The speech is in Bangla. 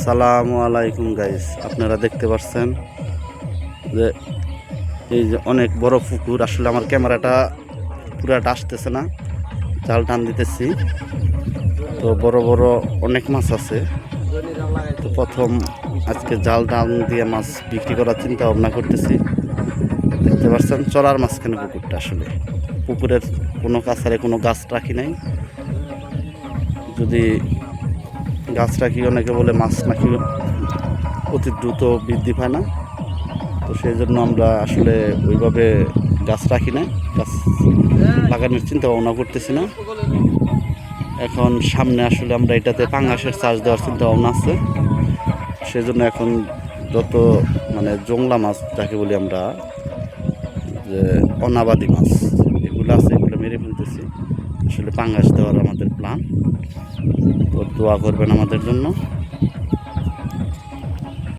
আসসালামু আলাইকুম গাইস, আপনারা দেখতে পাচ্ছেন যে এই যে অনেক বড় পুকুর। আসলে আমার ক্যামেরাটা পুরাটা আসতেছে না, জাল টান দিতেছি তো বড় বড় অনেক মাছ আছে। তো প্রথম আজকে জাল টান দিয়ে মাছ বিক্রি করার চিন্তা ভাবনা করতেছি। দেখতে পাচ্ছেন চড়ার মাঝখানে পুকুরটা। আসলে পুকুরের কোনো কাছারে কোনো গাছ রাখি নাই। যদি গাছ রাখি অনেকে বলে মাছ নাকি অতি দ্রুত বৃদ্ধি পায় না, তো সেই জন্য আমরা আসলে ওইভাবে গাছ রাখি না, গাছ লাগানোর চিন্তা ভাবনা করতেছি না। এখন সামনে আসলে আমরা এটাতে পাঙাশের চাষ দেওয়ার চিন্তা ভাবনা আছে। সেই জন্য এখন যত জংলা মাছ যাকে বলি আমরা, যে অনাবাদি মাছ এগুলো আছে, এগুলো মেরে ফেলতেছি। আসলে পাঙাশ দেওয়ার আমাদের প্ল্যান, তো দোয়া করবেন আমাদের জন্য।